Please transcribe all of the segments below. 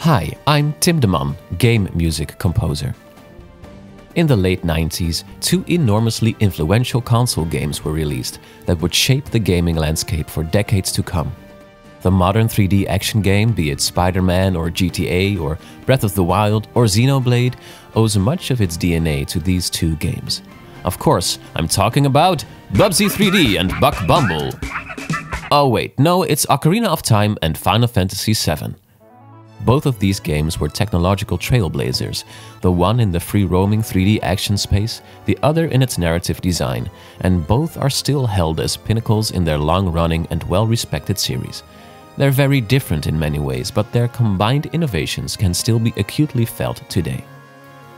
Hi, I'm Tim de Man, game music composer. In the late 90s, two enormously influential console games were released that would shape the gaming landscape for decades to come. The modern 3D action game, be it Spider-Man or GTA or Breath of the Wild or Xenoblade, owes much of its DNA to these two games. Of course, I'm talking about Bubsy 3D and Buck Bumble. Oh wait, no, it's Ocarina of Time and Final Fantasy VII. Both of these games were technological trailblazers, the one in the free-roaming 3D action space, the other in its narrative design, and both are still held as pinnacles in their long-running and well-respected series. They're very different in many ways, but their combined innovations can still be acutely felt today.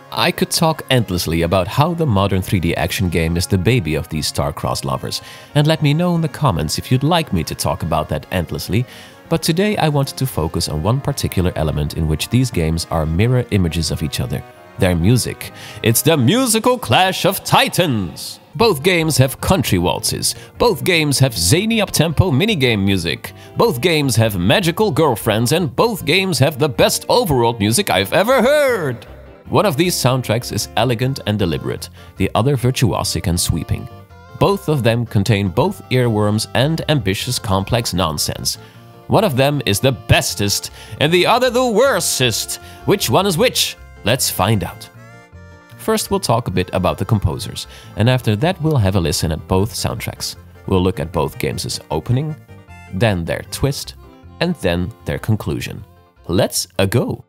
I could talk endlessly about how the modern 3D action game is the baby of these star-crossed lovers, and let me know in the comments if you'd like me to talk about that endlessly, but today I wanted to focus on one particular element in which these games are mirror images of each other: their music. It's the musical clash of titans! Both games have country waltzes, both games have zany up-tempo minigame music, both games have magical girlfriends, and both games have the best overworld music I've ever heard! One of these soundtracks is elegant and deliberate, the other virtuosic and sweeping. Both of them contain both earworms and ambitious complex nonsense. One of them is the bestest, and the other the worstest. Which one is which? Let's find out. First, we'll talk a bit about the composers, and after that we'll have a listen at both soundtracks. We'll look at both games' opening, then their twist, and then their conclusion. Let's go!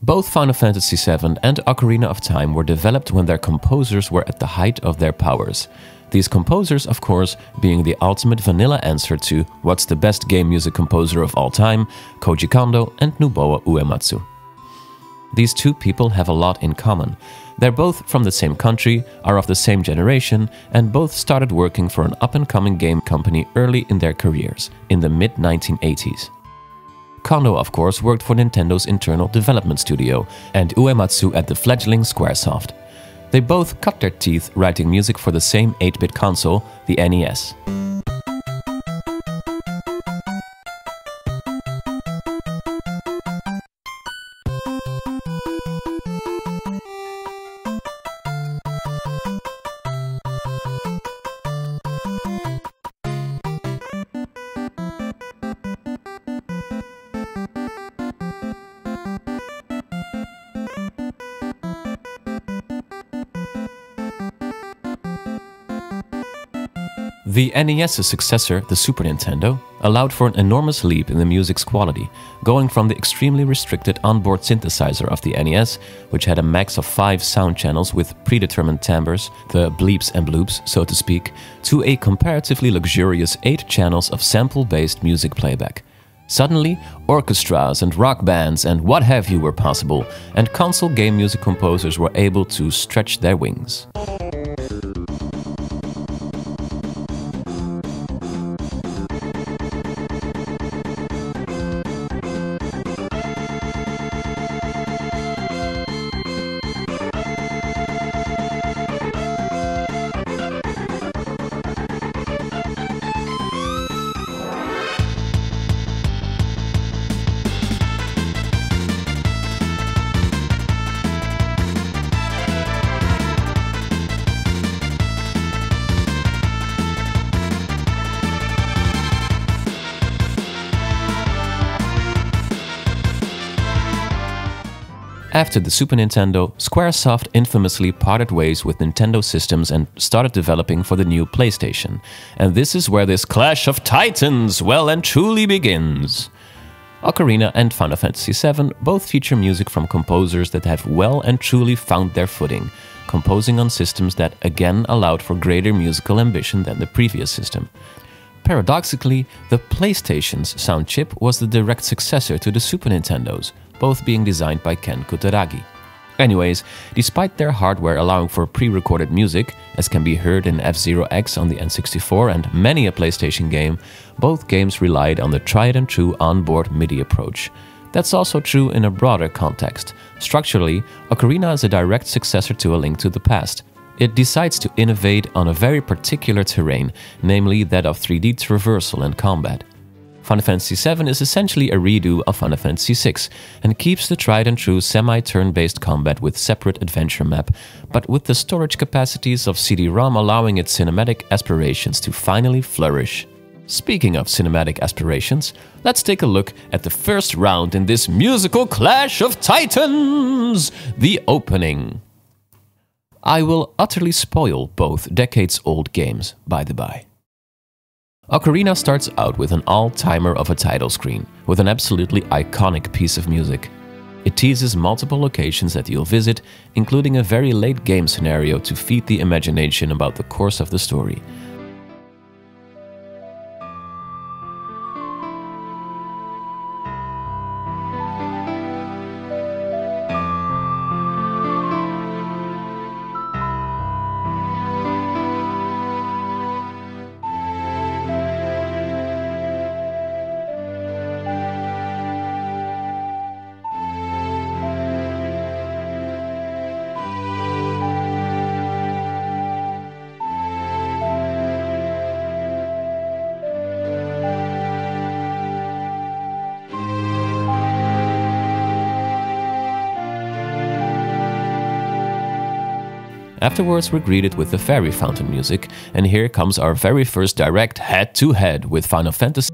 Both Final Fantasy VII and Ocarina of Time were developed when their composers were at the height of their powers. These composers, of course, being the ultimate vanilla answer to what's the best game music composer of all time, Koji Kondo and Nobuo Uematsu. These two people have a lot in common. They're both from the same country, are of the same generation, and both started working for an up-and-coming game company early in their careers, in the mid-1980s. Kondo, of course, worked for Nintendo's internal development studio, and Uematsu at the fledgling Squaresoft. They both cut their teeth writing music for the same 8-bit console, the NES. The NES's successor, the Super Nintendo, allowed for an enormous leap in the music's quality, going from the extremely restricted onboard synthesizer of the NES, which had a max of 5 sound channels with predetermined timbres, the bleeps and bloops, so to speak, to a comparatively luxurious 8 channels of sample-based music playback. Suddenly, orchestras and rock bands and what have you were possible, and console game music composers were able to stretch their wings. After the Super Nintendo, Squaresoft infamously parted ways with Nintendo systems and started developing for the new PlayStation. And this is where this clash of titans well and truly begins. Ocarina and Final Fantasy VII both feature music from composers that have well and truly found their footing, composing on systems that again allowed for greater musical ambition than the previous system. Paradoxically, the PlayStation's sound chip was the direct successor to the Super Nintendo's, both being designed by Ken Kutaragi. Anyways, despite their hardware allowing for pre-recorded music, as can be heard in F-Zero X on the N64 and many a PlayStation game, both games relied on the tried-and-true onboard MIDI approach. That's also true in a broader context. Structurally, Ocarina is a direct successor to A Link to the Past. It decides to innovate on a very particular terrain, namely that of 3D traversal and combat. Final Fantasy VII is essentially a redo of Final Fantasy VI and keeps the tried and true semi-turn-based combat with separate adventure map, but with the storage capacities of CD-ROM allowing its cinematic aspirations to finally flourish. Speaking of cinematic aspirations, let's take a look at the first round in this musical clash of titans, the opening. I will utterly spoil both decades-old games, by the by. Ocarina starts out with an all-timer of a title screen, with an absolutely iconic piece of music. It teases multiple locations that you'll visit, including a very late game scenario to feed the imagination about the course of the story. Afterwards, we're greeted with the fairy fountain music, and here comes our very first direct head-to-head with Final Fantasy.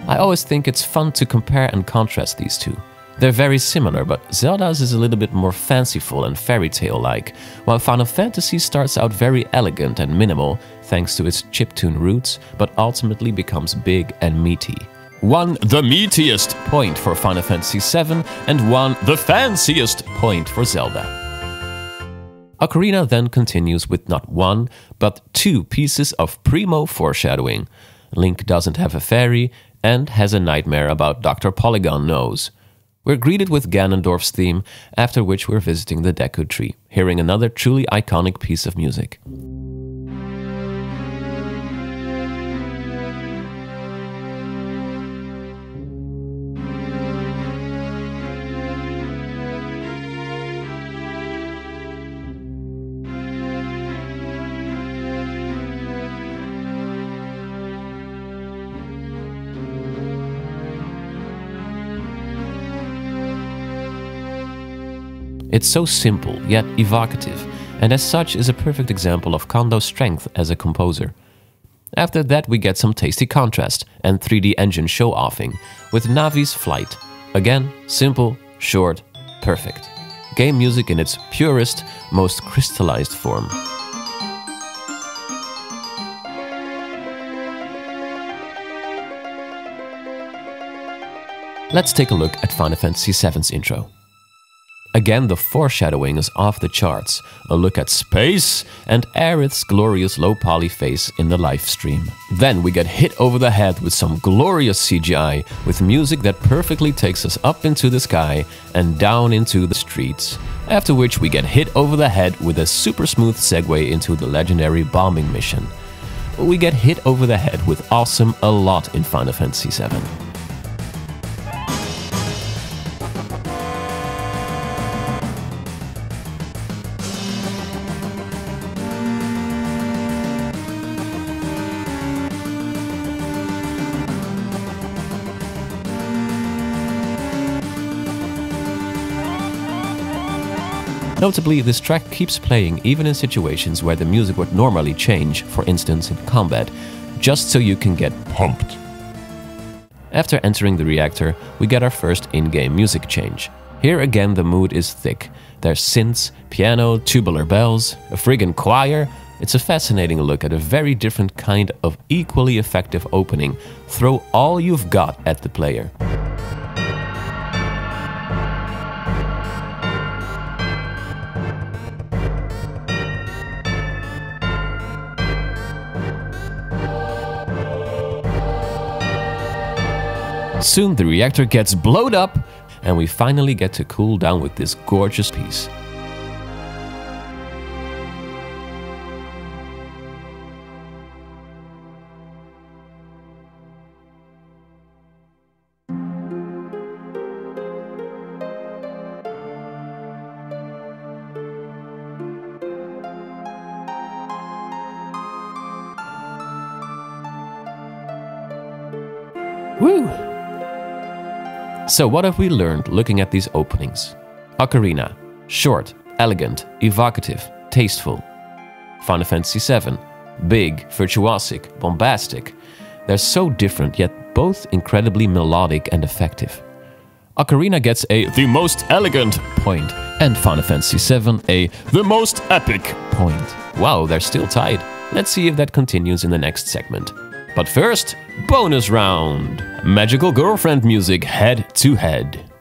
I always think it's fun to compare and contrast these two. They're very similar, but Zelda's is a little bit more fanciful and fairy tale-like, while Final Fantasy starts out very elegant and minimal thanks to its chiptune roots, but ultimately becomes big and meaty. One the meatiest point for Final Fantasy VII and one the fanciest point for Zelda. Ocarina then continues with not one, but two pieces of primo foreshadowing. Link doesn't have a fairy and has a nightmare about Dr. Polygon Nose. We're greeted with Ganondorf's theme, after which we're visiting the Deku Tree, hearing another truly iconic piece of music. It's so simple, yet evocative, and as such is a perfect example of Kondo's strength as a composer. After that we get some tasty contrast and 3D engine show-offing, with Navi's Flight. Again, simple, short, perfect. Game music in its purest, most crystallized form. Let's take a look at Final Fantasy VII's intro. Again, the foreshadowing is off the charts, a look at space and Aerith's glorious low-poly face in the live stream. Then we get hit over the head with some glorious CGI, with music that perfectly takes us up into the sky and down into the streets, after which we get hit over the head with a super smooth segue into the legendary bombing mission. We get hit over the head with awesome a lot in Final Fantasy VII. Notably, this track keeps playing even in situations where the music would normally change, for instance in combat, just so you can get pumped. After entering the reactor, we get our first in-game music change. Here again the mood is thick. There's synths, piano, tubular bells, a friggin' choir. It's a fascinating look at a very different kind of equally effective opening. Throw all you've got at the player. Soon the reactor gets blowed up, and we finally get to cool down with this gorgeous piece. Woo! So what have we learned looking at these openings? Ocarina, short, elegant, evocative, tasteful. Final Fantasy VII, big, virtuosic, bombastic. They're so different, yet both incredibly melodic and effective. Ocarina gets a "the most elegant" point, and Final Fantasy VII a "the most epic" point. Wow, they're still tied. Let's see if that continues in the next segment. But first, bonus round! Magical girlfriend music head to head.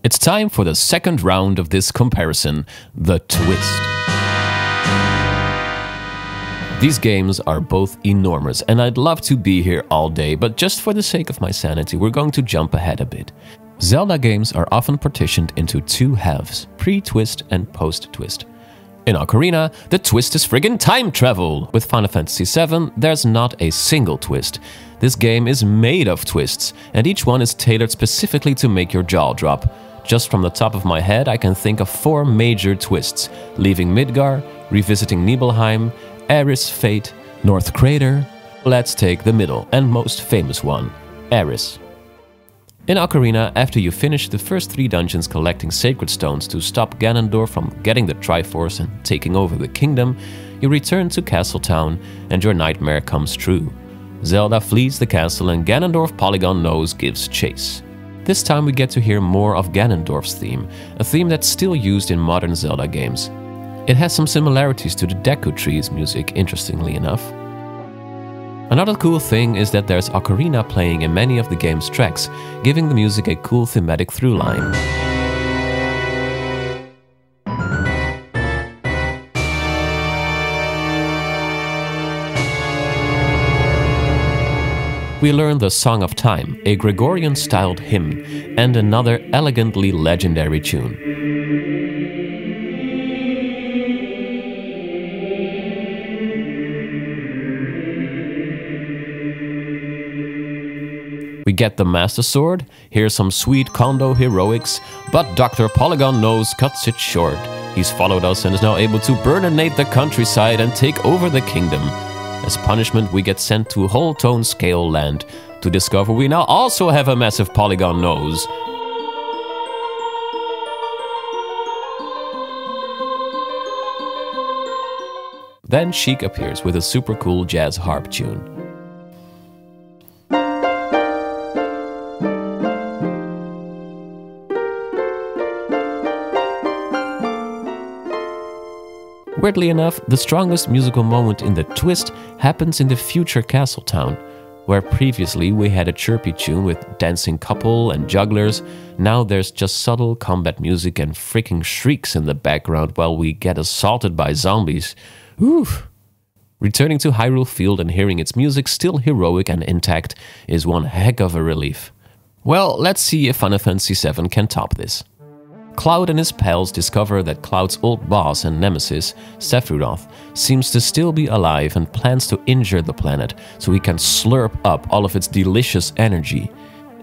It's time for the second round of this comparison, the twist. These games are both enormous, and I'd love to be here all day, but just for the sake of my sanity, we're going to jump ahead a bit. Zelda games are often partitioned into two halves, pre-twist and post-twist. In Ocarina, the twist is friggin' time travel! With Final Fantasy VII, there's not a single twist. This game is made of twists, and each one is tailored specifically to make your jaw drop. Just from the top of my head, I can think of 4 major twists: leaving Midgar, revisiting Nibelheim, Aeris' fate, North Crater. Let's take the middle and most famous one, Aeris. In Ocarina, after you finish the first 3 dungeons collecting sacred stones to stop Ganondorf from getting the Triforce and taking over the kingdom, you return to Castle Town and your nightmare comes true. Zelda flees the castle and Ganondorf Polygon Nose gives chase. This time we get to hear more of Ganondorf's theme, a theme that's still used in modern Zelda games. It has some similarities to the Deku Tree's music, interestingly enough. Another cool thing is that there's Ocarina playing in many of the game's tracks, giving the music a cool thematic through line. We learn the Song of Time, a Gregorian-styled hymn, and another elegantly legendary tune. We get the Master Sword, here's some sweet Kondo heroics, but Dr. Polygon Nose cuts it short. He's followed us and is now able to burninate the countryside and take over the kingdom. As punishment, we get sent to Whole Tone Scale Land to discover we now also have a massive polygon nose. Then Sheik appears with a super cool jazz harp tune. Weirdly enough, the strongest musical moment in the twist happens in the future castle town, where previously we had a chirpy tune with dancing couple and jugglers. Now there's just subtle combat music and freaking shrieks in the background while we get assaulted by zombies. Oof. Returning to Hyrule Field and hearing its music still heroic and intact is one heck of a relief. Well, let's see if Final Fantasy VII can top this. Cloud and his pals discover that Cloud's old boss and nemesis, Sephiroth, seems to still be alive and plans to injure the planet so he can slurp up all of its delicious energy.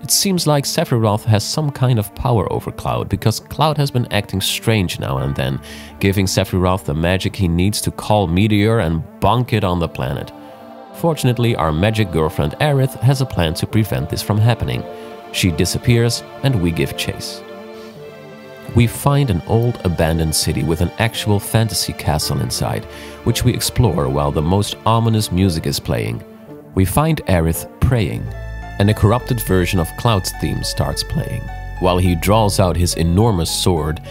It seems like Sephiroth has some kind of power over Cloud, because Cloud has been acting strange now and then, giving Sephiroth the magic he needs to call Meteor and bonk it on the planet. Fortunately, our magic girlfriend Aerith has a plan to prevent this from happening. She disappears and we give chase. We find an old abandoned city with an actual fantasy castle inside, which we explore while the most ominous music is playing. We find Aerith praying, and a corrupted version of Cloud's theme starts playing. While he draws out his enormous sword,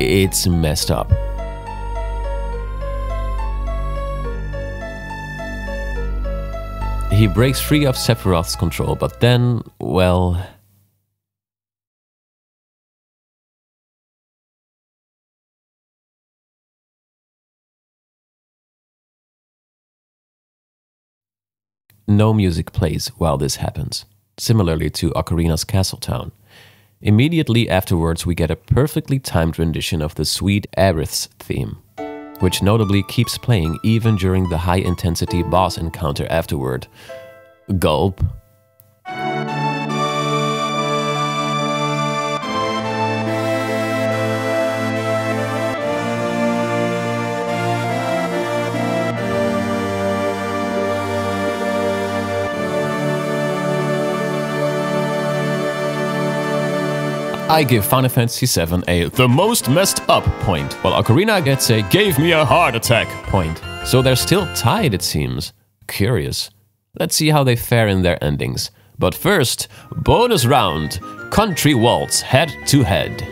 it's messed up. He breaks free of Sephiroth's control, but then, well... No music plays while this happens, similarly to Ocarina's Castle Town. Immediately afterwards we get a perfectly timed rendition of the sweet Aerith's theme, which notably keeps playing even during the high-intensity boss encounter afterward. Gulp. I give Final Fantasy VII a the most messed up point, while Ocarina gets a gave me a heart attack point. So they're still tied, it seems. Curious. Let's see how they fare in their endings. But first, bonus round, Country Waltz head to head.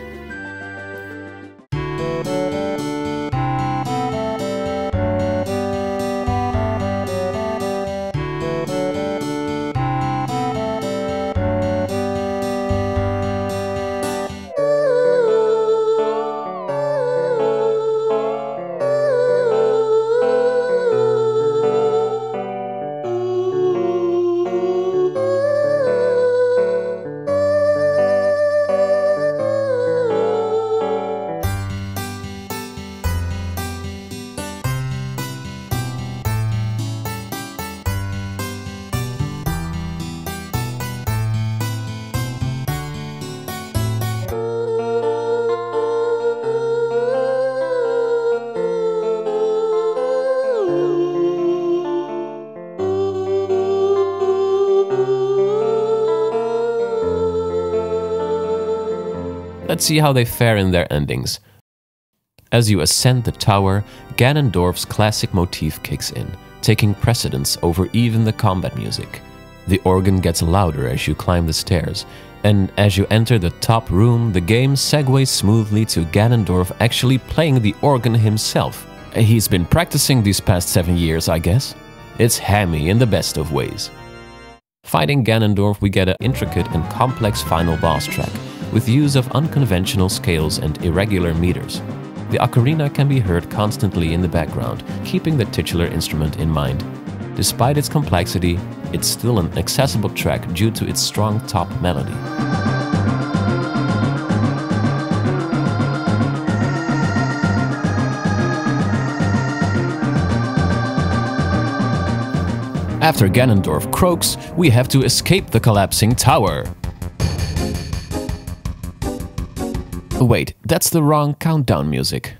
Let's see how they fare in their endings. As you ascend the tower, Ganondorf's classic motif kicks in, taking precedence over even the combat music. The organ gets louder as you climb the stairs, and as you enter the top room, the game segues smoothly to Ganondorf actually playing the organ himself. He's been practicing these past 7 years, I guess. It's hammy in the best of ways. Fighting Ganondorf, we get an intricate and complex final boss track, with use of unconventional scales and irregular meters. The ocarina can be heard constantly in the background, keeping the titular instrument in mind. Despite its complexity, it's still an accessible track due to its strong top melody. After Ganondorf croaks, we have to escape the collapsing tower. Wait, that's the wrong countdown music.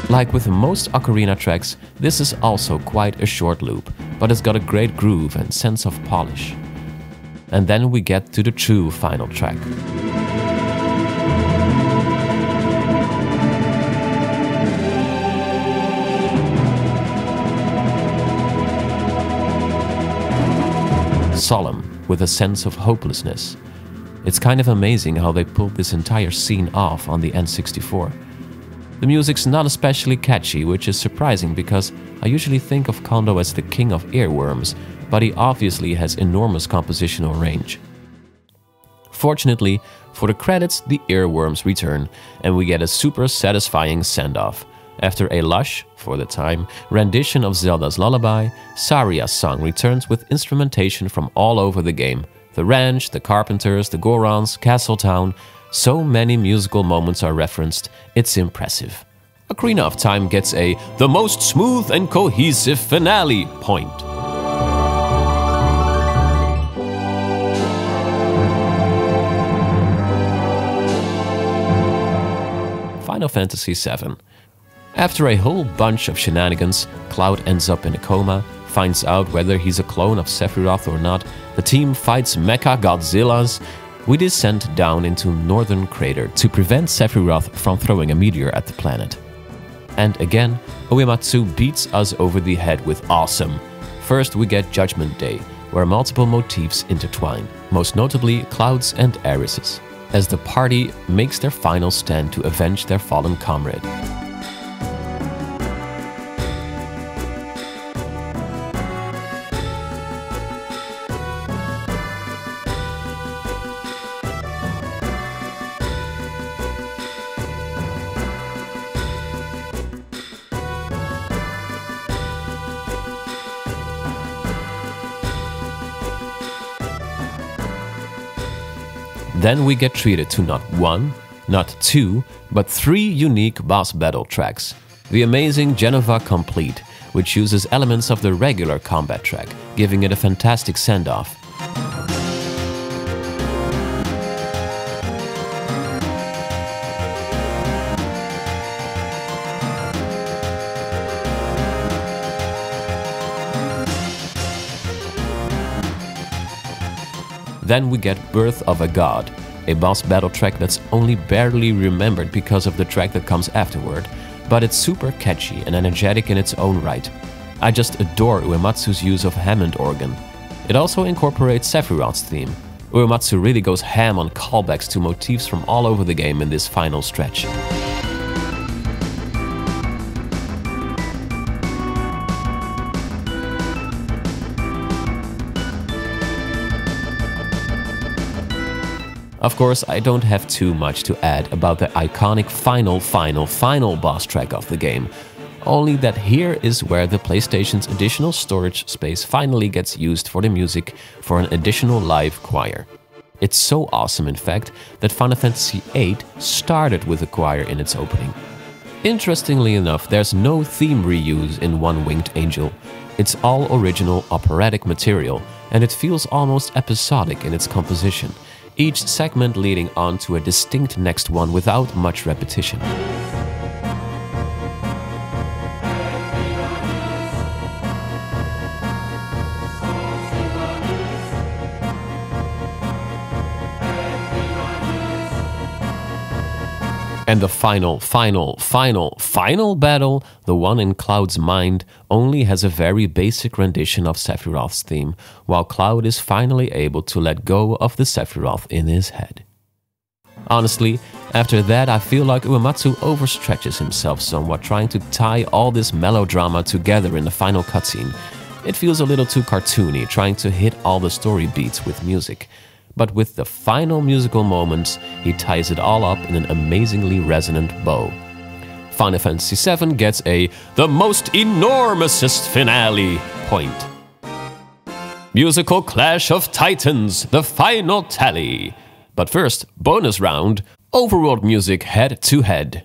Like with most Ocarina tracks, this is also quite a short loop, but it's got a great groove and sense of polish. And then we get to the true final track. Solemn, with a sense of hopelessness. It's kind of amazing how they pulled this entire scene off on the N64. The music's not especially catchy, which is surprising because I usually think of Kondo as the king of earworms, but he obviously has enormous compositional range. Fortunately, for the credits, the earworms return, and we get a super satisfying send-off. After a lush, for the time, rendition of Zelda's Lullaby, Saria's song returns with instrumentation from all over the game. The ranch, the carpenters, the Gorons, Castletown. So many musical moments are referenced, it's impressive. Ocarina of Time gets a "the most smooth and cohesive finale" point. Final Fantasy VII. After a whole bunch of shenanigans, Cloud ends up in a coma, finds out whether he's a clone of Sephiroth or not, the team fights Mecha Godzillas. We descend down into Northern Crater to prevent Sephiroth from throwing a meteor at the planet. And again, Uematsu beats us over the head with awesome. First we get Judgment Day, where multiple motifs intertwine, most notably Cloud's and Aeris's, as the party makes their final stand to avenge their fallen comrade. Then we get treated to not one, not two, but 3 unique boss battle tracks. The amazing Genova Complete, which uses elements of the regular combat track, giving it a fantastic send-off. Then we get Birth of a God, a boss battle track that's only barely remembered because of the track that comes afterward, but it's super catchy and energetic in its own right. I just adore Uematsu's use of Hammond organ. It also incorporates Sephiroth's theme. Uematsu really goes ham on callbacks to motifs from all over the game in this final stretch. Of course, I don't have too much to add about the iconic final boss track of the game, only that here is where the PlayStation's additional storage space finally gets used for the music for an additional live choir. It's so awesome, in fact, that Final Fantasy VIII started with a choir in its opening. Interestingly enough, there's no theme reuse in One Winged Angel. It's all original operatic material, and it feels almost episodic in its composition, each segment leading on to a distinct next one without much repetition. And the final battle, the one in Cloud's mind, only has a very basic rendition of Sephiroth's theme, while Cloud is finally able to let go of the Sephiroth in his head. Honestly, after that I feel like Uematsu overstretches himself somewhat trying to tie all this melodrama together in the final cutscene. It feels a little too cartoony, trying to hit all the story beats with music. But with the final musical moments, he ties it all up in an amazingly resonant bow. Final Fantasy VII gets a "the most enormousest finale" point. Musical Clash of Titans, the final tally. But first, bonus round, overworld music head to head.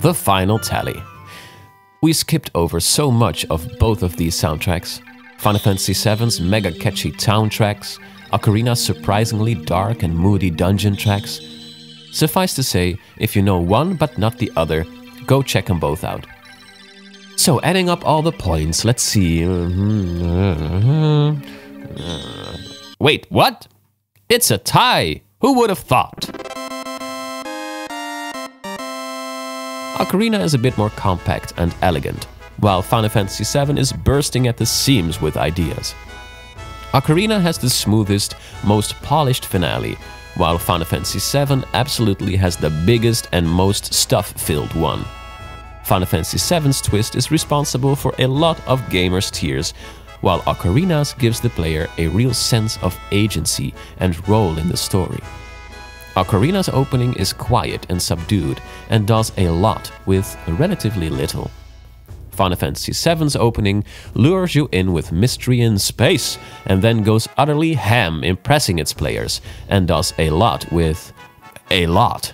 The final tally. We skipped over so much of both of these soundtracks. Final Fantasy VII's mega catchy town tracks, Ocarina's surprisingly dark and moody dungeon tracks. Suffice to say, if you know one but not the other, go check them both out. So adding up all the points, let's see. Wait, what? It's a tie! Who would have thought? Ocarina is a bit more compact and elegant, while Final Fantasy VII is bursting at the seams with ideas. Ocarina has the smoothest, most polished finale, while Final Fantasy VII absolutely has the biggest and most stuff-filled one. Final Fantasy VII's twist is responsible for a lot of gamers' tears, while Ocarina's gives the player a real sense of agency and role in the story. Ocarina's opening is quiet and subdued and does a lot with relatively little. Final Fantasy VII's opening lures you in with mystery and space and then goes utterly ham, impressing its players, and does a lot with a lot.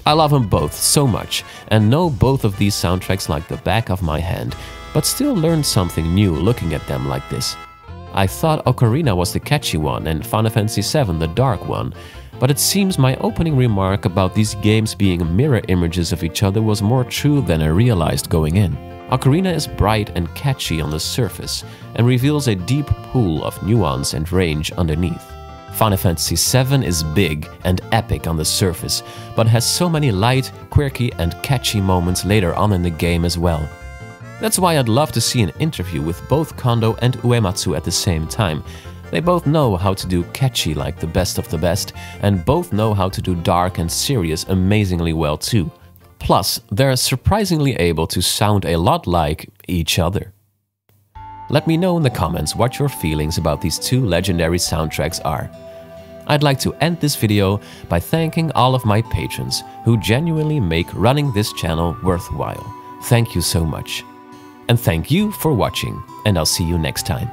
I love them both so much and know both of these soundtracks like the back of my hand, but still learned something new looking at them like this. I thought Ocarina was the catchy one and Final Fantasy VII the dark one, but it seems my opening remark about these games being mirror images of each other was more true than I realized going in. Ocarina is bright and catchy on the surface and reveals a deep pool of nuance and range underneath. Final Fantasy VII is big and epic on the surface, but has so many light, quirky and catchy moments later on in the game as well. That's why I'd love to see an interview with both Kondo and Uematsu at the same time. They both know how to do catchy like the best of the best, and both know how to do dark and serious amazingly well too. Plus, they're surprisingly able to sound a lot like each other. Let me know in the comments what your feelings about these two legendary soundtracks are. I'd like to end this video by thanking all of my patrons who genuinely make running this channel worthwhile. Thank you so much. And thank you for watching, and I'll see you next time.